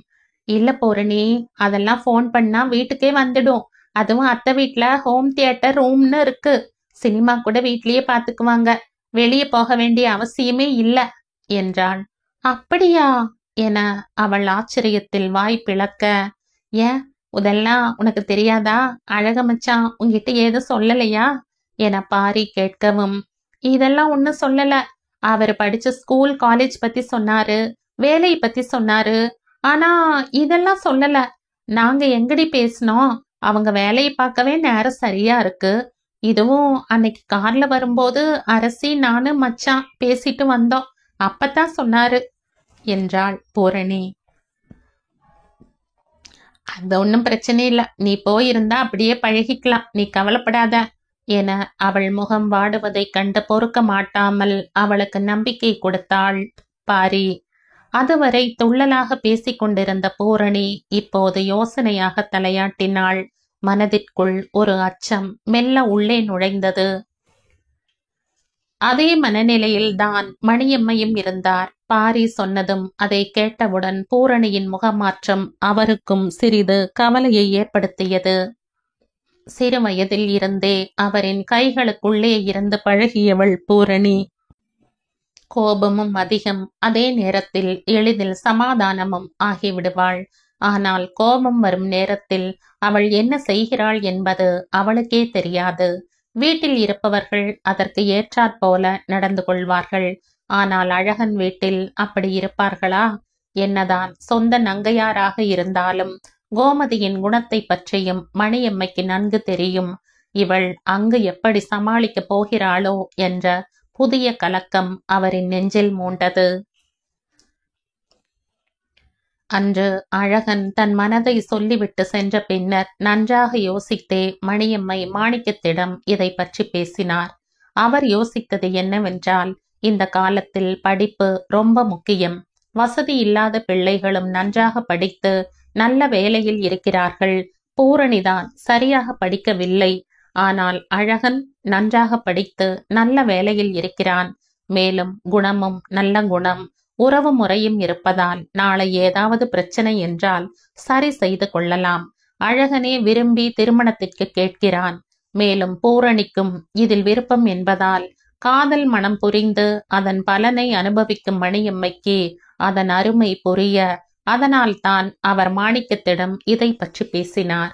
இல்ல பூரணி, அதெல்லாம் ஃபோன் பண்ணா வீட்டுக்கே வந்துடும். அதுவும் அத்தை வீட்ல ஹோம் தியேட்டர் ரூம்னு இருக்கு. சினிமா கூட வீட்லயே பாத்துக்குவாங்க. வெளியே போக வேண்டிய அவசியமே இல்ல என்றாள். அப்படியா என அவள் ஆச்சரியத்தில் வாய் பிளக்க, ஏன் இதெல்லாம் உனக்கு தெரியாதா? அழக மச்சான் உன்கிட்ட ஏதும் சொல்லலையா என பாரி கேட்கவும், இதெல்லாம் ஒன்னும் சொல்லல. அவர் படிச்ச ஸ்கூல் காலேஜ் பத்தி சொன்னாரு, வேலையை பத்தி சொன்னாரு. ஆனா இதெல்லாம் சொல்லல. நாங்க எங்கடி பேசினோம்? அவங்க வேலையை பார்க்கவே நேரம் சரியா இருக்கு. இதுவும் அன்னைக்கு கார்ல வரும்போது அரசி நானு மச்சான் பேசிட்டு வந்தோம். அப்பதான் சொன்னாரு என்றாள் பூரணி. அது ஒன்னும் பிரச்சனை இல்ல, நீ போயிருந்தா அப்படியே பழகிக்கலாம், நீ கவலைப்படாத என அவள் முகம் வாடுவதைக் கண்டு பொறுக்க மாட்டாமல் அவளுக்கு நம்பிக்கை கொடுத்தாள் பாரி. அதுவரை துள்ளலாக பேசிக் கொண்டிருந்த பூரணி இப்போது யோசனையாக தலையாட்டினாள். மனதிற்குள் ஒரு அச்சம் மெல்ல உள்ளே நுழைந்தது. அதே மனநிலையில் தான் மணியம்மையும் இருந்தார். பாரி சொன்னதும் அதை கேட்டவுடன் பூரணியின் முகமாற்றம் அவருக்கும் சிறிது கவலையை ஏற்படுத்தியது. சிறு வயதில் இருந்தே அவரின் கைகளுக்குள்ளே இருந்து பழகியவள் பூரணி. கோபமும் அதிகம், அதே நேரத்தில் எளிதில் சமாதானமும் ஆகிவிடுவாள். ஆனால் கோபம் வரும் நேரத்தில் அவள் என்ன செய்கிறாள் என்பது அவளுக்கே தெரியாது. வீட்டில் இருப்பவர்கள் அதற்கு ஏற்றாற்போல நடந்து கொள்வார்கள். ஆனால் அழகன் வீட்டில் அப்படி இருப்பார்களா? என்னதான் சொந்த நங்கையாராக இருந்தாலும் கோமதியின் குணத்தை பற்றியும் மணியம்மைக்கு நன்கு தெரியும். இவள் அங்கு எப்படி சமாளிக்கப் போகிறாளோ என்ற புதிய கலக்கம் அவரின் நெஞ்சில் மூண்டது. அன்று அழகன் தன் மனதை சொல்லிவிட்டு சென்ற பின்னர் நன்றாக யோசித்தே மணியம்மை மாணிக்கத்திடம் இதை பற்றி பேசினார். அவர் யோசித்தது என்னவென்றால், இந்த காலத்தில் படிப்பு ரொம்ப முக்கியம். வசதி இல்லாத பிள்ளைகளும் நன்றாக படித்து நல்ல வேலையில் இருக்கிறார்கள். பூரணிதான் சரியாக படிக்கவில்லை. ஆனால் அழகன் நன்றாக படித்து நல்ல வேலையில் இருக்கிறான். மேலும் குணமும் நல்ல குணம், உறவு முறையும் இருப்பதால் நாளை ஏதாவது பிரச்சனை என்றால் சரி செய்து கொள்ளலாம். அழகனே விரும்பி திருமணத்திற்கு கேட்கிறான். மேலும் பூரணிக்கும் இதில் விருப்பம் என்பதால் காதல் மனம் புரிந்து அதன் பலனை அனுபவிக்கும் மணியம்மைக்கு அதன் அருமை புரிய, அதனால் தான் அவர் மாணிக்கத்திடம் இதை பற்றி பேசினார்.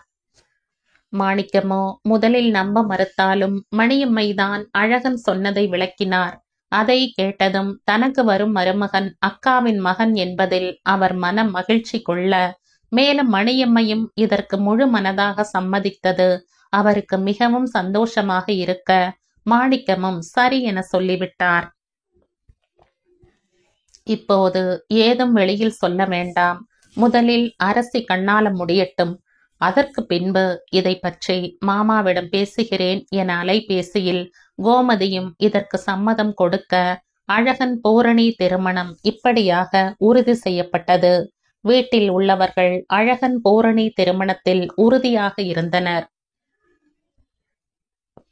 மாணிக்கமோ முதலில் நம்ப மறுத்தாலும் மணியம்மைதான் அழகன் சொன்னதை விளக்கினார். அதை கேட்டதும் தனக்கு வரும் மருமகன் அக்காவின் மகன் என்பதில் அவர் மனம் மகிழ்ச்சி கொள்ள, மேலும் மணியம்மையும் இதற்கு முழு மனதாக சம்மதித்தது அவருக்கு மிகவும் சந்தோஷமாக இருக்க, மாணிக்கமும் சரி என சொல்லிவிட்டார். இப்போது ஏதும் வெளியில் சொல்ல வேண்டாம். முதலில் அரசி கண்ணால முடியட்டும். அதற்கு பின்பு இதை பற்றி மாமாவிடம் பேசுகிறேன் என அலைபேசியில் கோமதியும் இதற்கு சம்மதம் கொடுக்க, அழகன் பூரணி திருமணம் இப்படியாக உறுதி செய்யப்பட்டது. வீட்டில் உள்ளவர்கள் அழகன் பூரணி திருமணத்தில் உறுதியாக இருந்தனர்.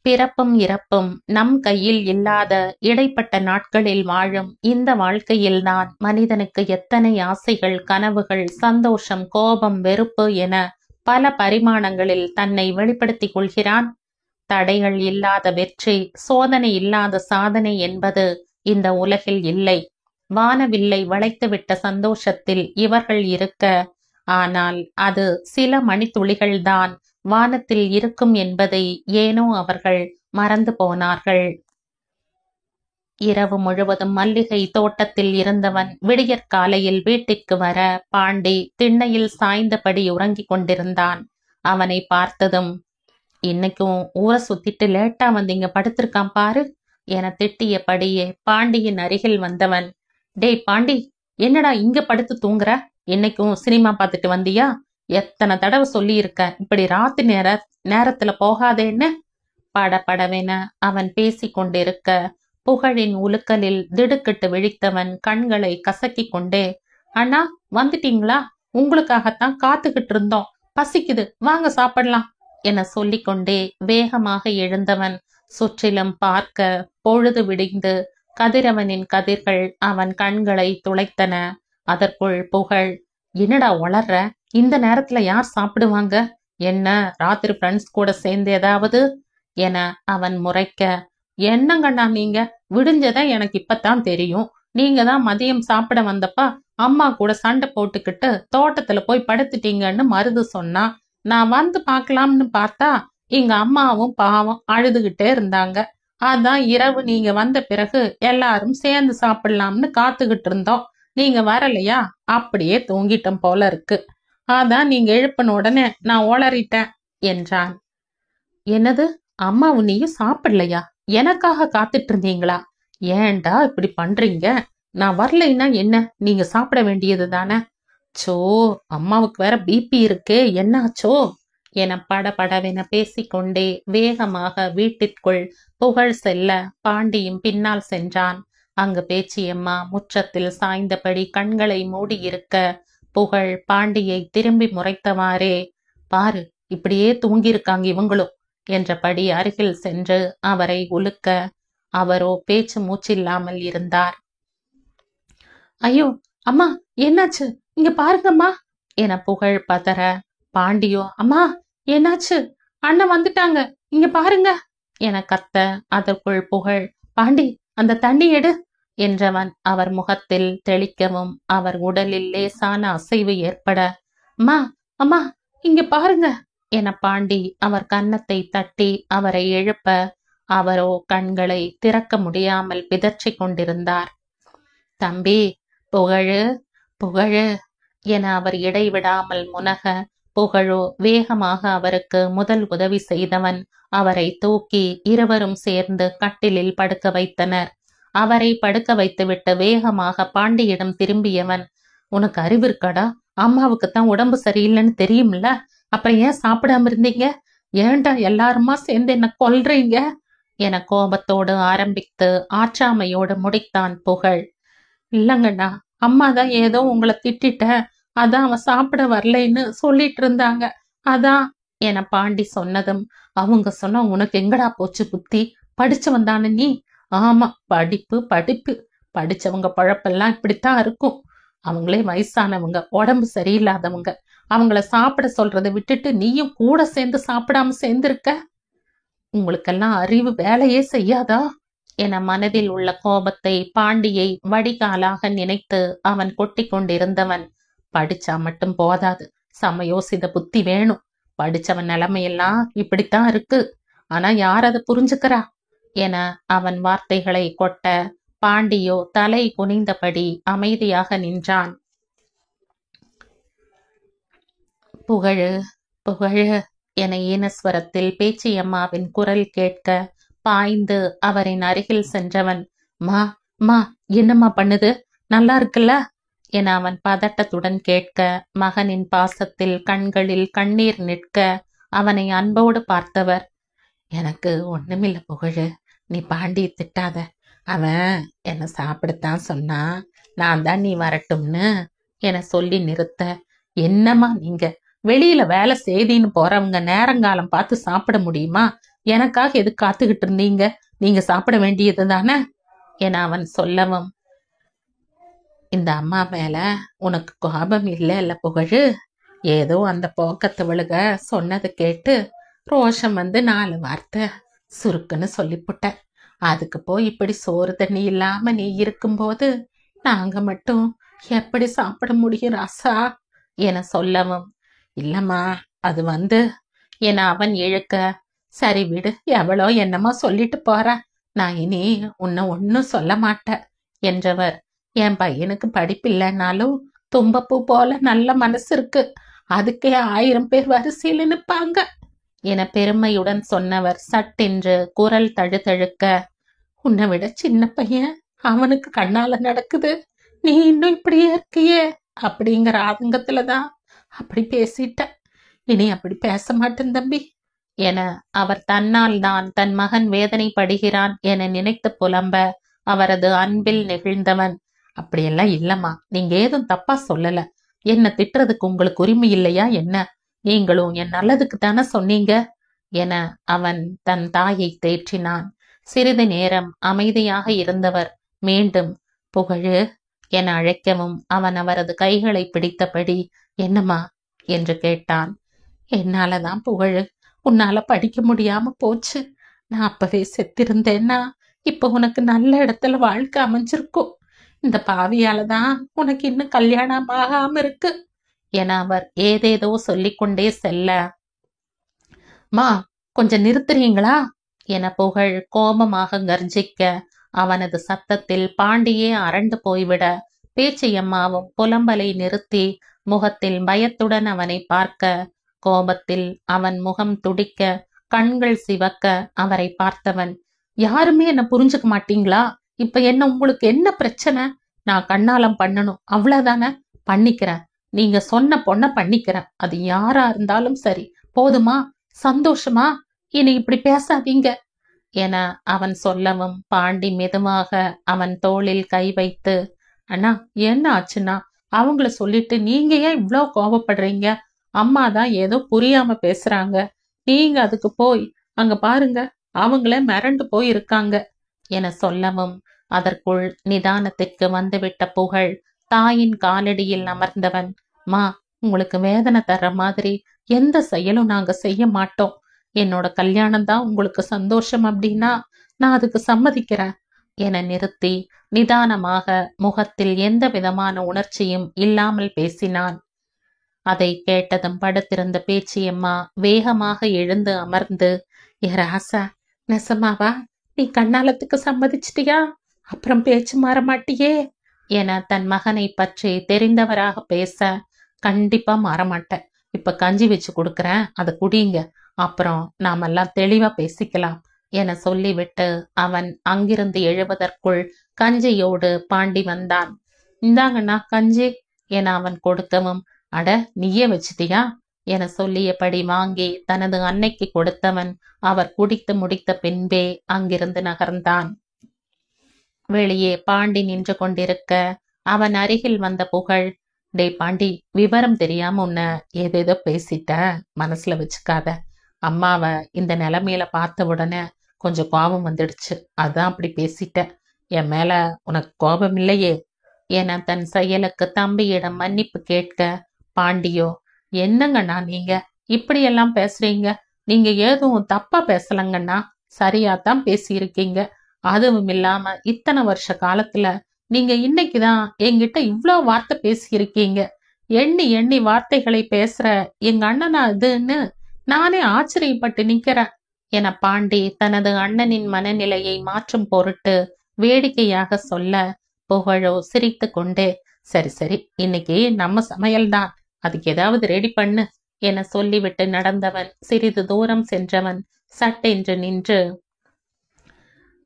பிறப்பும் இறப்பும் நம் கையில் இல்லாத இடைப்பட்ட நாட்களில் வாழும் இந்த வாழ்க்கையில்தான் மனிதனுக்கு எத்தனை ஆசைகள், கனவுகள், சந்தோஷம், கோபம், வெறுப்பு என பல பரிமாணங்களில் தன்னை வெளிப்படுத்திக் கொள்கிறான். தடைகள் இல்லாத வெற்றி, சோதனை இல்லாத சாதனை என்பது இந்த உலகில் இல்லை. வானவில்லை வளைத்துவிட்ட சந்தோஷத்தில் இவர்கள் இருக்க, ஆனால் அது சில மணித்துளிகள்தான் வானத்தில் இருக்கும் என்பதை ஏனோ அவர்கள் மறந்து போனார்கள். இரவு முழுவதும் மல்லிகை தோட்டத்தில் இருந்தவன் விடியற்காலையில் வீட்டிற்கு வர பாண்டி திண்ணையில் சாய்ந்தபடி உறங்கிக் கொண்டிருந்தான். அவனை பார்த்ததும், இன்னைக்கும் ஊரை சுத்திட்டு லேட்டா வந்தீங்க, படுத்திருக்கான் பாரு என திட்டியபடியே பாண்டியின் அருகில் வந்தவன், டேய் பாண்டி, என்னடா இங்க படுத்து தூங்குற? இன்னைக்கும் சினிமா பார்த்துட்டு வந்தியா? எத்தனை தடவை சொல்லி இருக்க, இப்படி ராத்திரி நேரத்துல போகாதேன்னு படபடவென அவன் பேசி கொண்டிருக்க, புகழின் உலுக்கலில் திடுக்கிட்டு விழித்தவன் கண்களை கசக்கிக் கொண்டே, அண்ணா வந்துட்டீங்களா? உங்களுக்காகத்தான் காத்துக்கிட்டு இருந்தோம். பசிக்குது, வாங்க சாப்பிடலாம் என சொல்லிக்கொண்டே வேகமாக எழுந்தவன் சுற்றிலும் பார்க்க பொழுது விடிந்து கதிரவனின் கதிர்கள் அவன் கண்களை துளைத்தன. அதற்குள் புகழ், என்னடா வளர்ற? இந்த நேரத்துல யார் சாப்பிடுவாங்க? என்ன ராத்திரி ஃப்ரெண்ட்ஸ் கூட சேர்ந்து ஏதாவது என அவன் முறைக்க, என்னங்கண்ணா நீங்க? விடிஞ்சதா எனக்கு இப்பதான் தெரியும். நீங்க தான் மதியம் சாப்பிட வந்தப்ப அம்மா கூட சண்டை போட்டுக்கிட்டு தோட்டத்துல போய் படுத்துட்டீங்கன்னு மருது சொன்னா. நான் வந்து பார்க்கலாம்னு பார்த்தா எங்க அம்மாவும் பாவம் அழுதுகிட்டே இருந்தாங்க. அதான் இரவு நீங்க வந்த பிறகு எல்லாரும் சேர்ந்து சாப்பிடலாம்னு காத்துக்கிட்டு இருந்தோம். நீங்க வரலையா? அப்படியே தூங்கிட்டோம் போல இருக்கு. அதான் நீங்க எழுப்பின உடனே நான் உளறிட்டேன் என்றான். என்னது, அம்மாவும் நீயும் சாப்பிடலையா? எனக்காக காத்துட்டு இருந்தீங்களா? ஏன்டா இப்படி பண்றீங்க? நான் வரலைன்னா என்ன, நீங்க சாப்பிட வேண்டியது தானே? சோ, அம்மாவுக்கு வேற பிபி இருக்கே, என்னாச்சோ என படபடவென பேசிக்கொண்டே வேகமாக வீட்டிற்குள் புகழ் செல்ல பாண்டியும் பின்னால் சென்றான். அங்கு பேச்சியம்மா முற்றத்தில் சாய்ந்தபடி கண்களை மூடியிருக்க புகழ் பாண்டியை திரும்பி முறைத்தவாறே, பாரு இப்படியே தூங்கியிருக்காங்க இவங்களும் என்றபடி அருகில் சென்று அவரை உலுக்க அவரோ பேச்சு மூச்சில்லாமல் இருந்தார். ஐயோ அம்மா, என்னாச்சு? இங்க பாருங்கம்மா என புகழ் பதற, பாண்டியோ, அம்மா என்னாச்சு? அண்ணன் வந்துட்டாங்க, இங்க பாருங்க என கத்த, அதற்குள் புகழ், பாண்டி அந்த தண்ணி எடு என்றவன் அவர் முகத்தில் தெளிக்கவும் அவர் உடலில் லேசான அசைவு ஏற்பட, அம்மா அம்மா இங்க பாருங்க என பாண்டி அவர் கன்னத்தை தட்டி அவரை எழுப்ப அவரோ கண்களை திறக்க முடியாமல் பிதற்றிக் கொண்டிருந்தார். தம்பி, புகழு புகழு என அவர் இடைவிடாமல் முனக, புகழோ வேகமாக அவருக்கு முதல் உதவி செய்தவன் அவரை தூக்கி இருவரும் சேர்ந்து கட்டிலில் படுக்க வைத்தனர். அவரை படுக்க வைத்துவிட்டு வேகமாக பாண்டியிடம் திரும்பியவன், உனக்கு அறிவு இருக்காடா? அம்மாவுக்குத்தான் உடம்பு சரியில்லைன்னு தெரியும்ல, அப்புறம் ஏன் சாப்பிடாம இருந்தீங்க? ஏன்டா எல்லாருமா சேர்ந்து என்ன கொல்றீங்க என கோபத்தோடு ஆரம்பித்து ஆற்றாமையோடு முடித்தான் புகழ். இல்லங்கண்ணா, அம்மா தான் ஏதோ உங்களை திட்டிட்ட, அதான் அவன் சாப்பிட வரலைன்னு சொல்லிட்டு இருந்தாங்க, அதான் என பாண்டி சொன்னதும், அவங்க சொன்ன உனக்கு எங்கடா போச்சு புத்தி? படிச்சு வந்தானு நீ? ஆமா, படிப்பு படிப்பு, படிச்சவங்க பழப்பெல்லாம் இப்படித்தான் இருக்கும். அவங்களே வயசானவங்க, உடம்பு சரியில்லாதவங்க, அவங்கள சாப்பிட சொல்றதை விட்டுட்டு நீயும் கூட சேர்ந்து சாப்பிடாம சேர்ந்திருக்க. உங்களுக்கெல்லாம் அறிவு வேலையே செய்யாதா என மனதில் உள்ள கோபத்தை பாண்டியை வடிகாலாக நினைத்து அவன் கொட்டி கொண்டிருந்தவன், படிச்சா மட்டும் போதாது, சமயோசித புத்தி வேணும். படிச்சவன் நிலைமையெல்லாம் இப்படித்தான் இருக்கு, ஆனா யார் அதை புரிஞ்சுக்கிறா என அவன் வார்த்தைகளை கொட்ட பாண்டியோ தலை குனிந்தபடி அமைதியாக நின்றான். புகழு புகழு என ஈனஸ்வரத்தில் பேச்சியம்மாவின் குரல் கேட்க பாய்ந்து அவரின் அருகில் சென்றவன், மா மா என்னம்மா பண்ணுது, நல்லா இருக்குல்ல என அவன் பதட்டத்துடன் கேட்க மகனின் பாசத்தில் கண்களில் கண்ணீர் நிற்க அவனை அன்போடு பார்த்தவர், எனக்கு ஒண்ணுமில்ல புகழு, நீ பாண்டி திட்டாத. அவன் என்ன சாப்பிடத்தான் சொன்னா, நான் தான் நீ வரட்டும்னு என சொல்லி நிறுத்த, என்னம்மா நீங்க வெளியில வேலை செய்தின்னு போறவங்க நேரங்காலம் பார்த்து சாப்பிட முடியுமா? எனக்காக எது காத்துக்கிட்டு இருந்தீங்க? நீங்க சாப்பிட வேண்டியது தானே என அவன் சொல்லவும், இந்த அம்மா மேல உனக்கு கோபம் இல்ல புகழு, ஏதோ அந்த போக்கத்தவளுக சொன்னதை கேட்டு ரோஷம் வந்து 4 வார்த்தை சுருக்குன்னு சொல்லிப்புட்ட. அதுக்கு போய் இப்படி சோறு தண்ணி இல்லாம நீ இருக்கும்போது நாங்க மட்டும் எப்படி சாப்பிட முடியும் ராசா என சொல்லவும், இல்லம்மா அது வந்து என அவன் இழுக்க, சரி விடு, எவ்வளோ என்னமோ சொல்லிட்டு போறா, நான் இனி உன்னை ஒன்னும் சொல்ல மாட்டேன் என்றவர், என் பையனுக்கு படிப்பில்லைன்னாலும் தும்பப்பூ போல நல்ல மனசு இருக்கு, அதுக்கே 1000 பேர் வரிசையில் நிற்பாங்க என பெருமையுடன் சொன்னவர் சட்டென்று குரல் தழுதழுக்க, உன்னை விட சின்ன பையன், அவனுக்கு கண்ணால நடக்குது, நீ இன்னும் இப்படியே இருக்கியே அப்படிங்கிற ஆதங்கத்துலதான் அப்படி பேசிட்ட. இனி அப்படி பேச மாட்டேன் தம்பி என அவர் தன்னால் தான் தன் மகன் வேதனைப்படுகிறான் என நினைத்து புலம்ப அவரது அன்பில் நெகிழ்ந்தவன், அப்படியெல்லாம் இல்லம்மா, நீங்க ஏதும் தப்பா சொல்லல. என்ன திட்டுறதுக்கு உங்களுக்கு உரிமை இல்லையா என்ன? நீங்களும் என் நல்லதுக்கு தானே சொன்னீங்க என அவன் தன் தாயை தேற்றினான். சிறிது நேரம் அமைதியாக இருந்தவர் மீண்டும் புகழு என அழைக்கவும் அவன் அவரது கைகளை பிடித்தபடி என்னம்மா என்று கேட்டான். என்னாலதான் புகழு, உன்னால படிக்க முடியாம போச்சு. நான் அப்பவே செத்திருந்தேன்னா இப்ப உனக்கு நல்ல இடத்துல வாழ்க்கை அமைஞ்சிருக்கும். இந்த பாவியாலதான் உனக்கு இன்னும் கல்யாணம் ஆகாம இருக்கு என அவர் ஏதேதோ சொல்லிக்கொண்டே செல்ல, மா கொஞ்சம் நிறுத்துறீங்களா என புகழ் கோபமாக கர்ஜிக்க அவனது சத்தத்தில் பாண்டியே அரண்டு போய்விட பேச்சியம்மாவும் புலம்பலை நிறுத்தி முகத்தில் பயத்துடன் அவனை பார்க்க, கோபத்தில் அவன் முகம் துடிக்க கண்கள் சிவக்க அவரை பார்த்தவன், யாருமே என்ன புரிஞ்சுக்க மாட்டீங்களா? இப்ப என்ன உங்களுக்கு என்ன பிரச்சனை? நான் கண்ணாலம் பண்ணணும் அவ்வளவுதானே? பண்ணிக்கிறேன். நீங்க சொன்ன பொண்ண பண்ணிக்கிறேன். அது யாரா இருந்தாலும் சரி. போதுமா? சந்தோஷமா? இனி இப்படி பேசாதீங்க என அவன் சொல்லவும் பாண்டி மெதுவாக அவன் தோளில் கை வைத்து, அண்ணா என்ன ஆச்சுன்னா? அவங்கள சொல்லிட்டு நீங்க ஏன் இவ்வளோ கோபப்படுறீங்க? அம்மா தான் ஏதோ புரியாம பேசுறாங்க. நீங்க அதுக்கு போய் அங்க பாருங்க, அவங்கள மிரண்டு போய் இருக்காங்க என சொல்லவும் அதற்குள் நிதானத்திற்கு வந்துவிட்ட புகழ் தாயின் காலடியில் அமர்ந்தவன், மா உங்களுக்கு வேதனை தர்ற மாதிரி எந்த செயலும் நாங்க செய்ய மாட்டோம். என்னோட கல்யாணம் தான் உங்களுக்கு சந்தோஷம் அப்படின்னா நான் அதுக்கு சம்மதிக்கிறேன் என நிறுத்தி நிதானமாக முகத்தில் எந்த விதமான உணர்ச்சியும் இல்லாமல் பேசினான். அதை கேட்டதும் படுத்திருந்த பேச்சியம்மா வேகமாக எழுந்து அமர்ந்து, ஏ ராசா, நெசமாவா நீ கண்ணாலத்துக்கு சம்மதிச்சிட்டியா? அப்புறம் பேச்சு மாற மாட்டியே என தன் மகனை பற்றி தெரிந்தவராக பேச, கண்டிப்பா மாறமாட்டேன். இப்ப கஞ்சி வச்சு கொடுக்கறேன், அதை குடிங்க. அப்புறம் நாமெல்லாம் தெளிவா பேசிக்கலாம் என சொல்லிவிட்டு அவன் அங்கிருந்து எழுவதற்குள் கஞ்சியோடு பாண்டி வந்தான். இந்தாங்கண்ணா கஞ்சி என அவன் கொடுக்கவும், அட நீயே வச்சிட்டியா என சொல்லியபடி வாங்கி தனது அன்னைக்கு கொடுத்தவன் அவர் குடித்து முடித்த பின்பே அங்கிருந்து நகர்ந்தான். வெளியே பாண்டி நின்று கொண்டிருக்க அவன் அருகில் வந்த புகழ், டே பாண்டி, விவரம் தெரியாம உன்னை ஏதேதோ பேசிட்ட, மனசுல வச்சுக்காத. அம்மாவை இந்த நிலைமையில பார்த்த உடனே கொஞ்சம் கோபம் வந்துடுச்சு, அதான் அப்படி பேசிட்ட. என் மேல உனக்கு கோபம் இல்லையே என தன் செயலுக்கு தம்பியிடம் மன்னிப்பு கேட்க, பாண்டியோ, என்னங்கண்ணா நீங்க இப்படியெல்லாம் பேசுறீங்க? நீங்க ஏதும் தப்பா பேசலங்கண்ணா, சரியாத்தான் பேசியிருக்கீங்க. அதுவும் இல்லாம இத்தனை வருஷ காலத்துல நீங்க இன்னைக்குதான் என்கிட்ட இவ்வளோ வார்த்தை பேசியிருக்கீங்க. எண்ணி எண்ணி வார்த்தைகளை பேசுற எங்க அண்ணனா இதுன்னு நானே ஆச்சரியப்பட்டு நிக்கிறேன் என பாண்டி தனது அண்ணனின் மனநிலையை மாற்றும் பொருட்டு வேடிக்கையாக சொல்ல, புகழோ சிரித்து கொண்டே, சரி சரி, இன்னைக்கு நம்ம சமையல்தான், அதுக்கு ஏதாவது ரெடி பண்ணு என சொல்லிவிட்டு நடந்தவன் சிறிது தூரம் சென்றவன் சட்டென்று நின்று,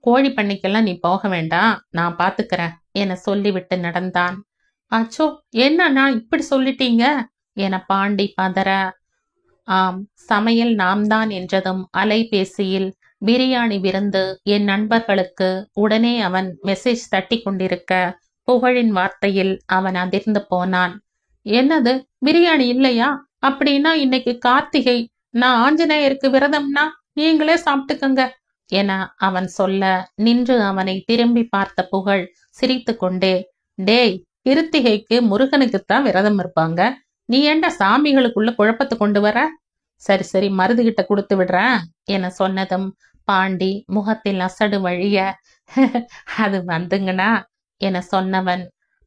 கோழி பண்ணைக்கெல்லாம் நீ போக வேண்டாம், நான் பாத்துக்கிறேன் என சொல்லிவிட்டு நடந்தான். அச்சோ, என்னண்ணா இப்படி சொல்லிட்டீங்க என பாண்டி பதற, ஆம், சமையல் நாம் தான் என்றதும் அலைபேசியில் பிரியாணி விருந்து என் நண்பர்களுக்கு உடனே அவன் மெசேஜ் தட்டி கொண்டிருக்க புகழின் வார்த்தையில் அவன் அதிர்ந்து போனான். என்னது, பிரியாணி இல்லையா? அப்படின்னா இன்னைக்கு கார்த்திகை, நான் ஆஞ்சநேயருக்கு விரதம்னா நீங்களே சாப்பிட்டுக்கங்க என அவன் சொல்ல நின்று அவனை திரும்பி பார்த்த புகழ் சிரித்து கொண்டே, டேய், கிருத்திகைக்கு முருகனுக்குத்தான் விரதம் இருப்பாங்க, நீ ஏண்டா சாமிகளுக்குள்ள குழப்பத்தை கொண்டு வர? சரி சரி, மருதுகிட்ட கொடுத்து விடுறேன் என சொன்னதும் பாண்டி முகத்தில் அசடு வழிய, அது வந்துங்கண்ணா என சொன்னவன்,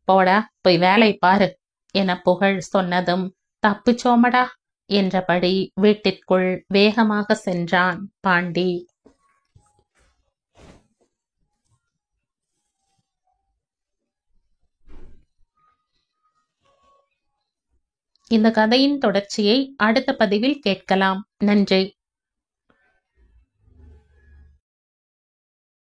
போடா போய் வேலை பாரு என புகழ் சொன்னதும், தப்புச்சோமடா என்றபடி வீட்டிற்குள் வேகமாக சென்றான் பாண்டி. இந்த கதையின் தொடர்ச்சியை அடுத்த பதிவில் கேட்கலாம். நன்றி.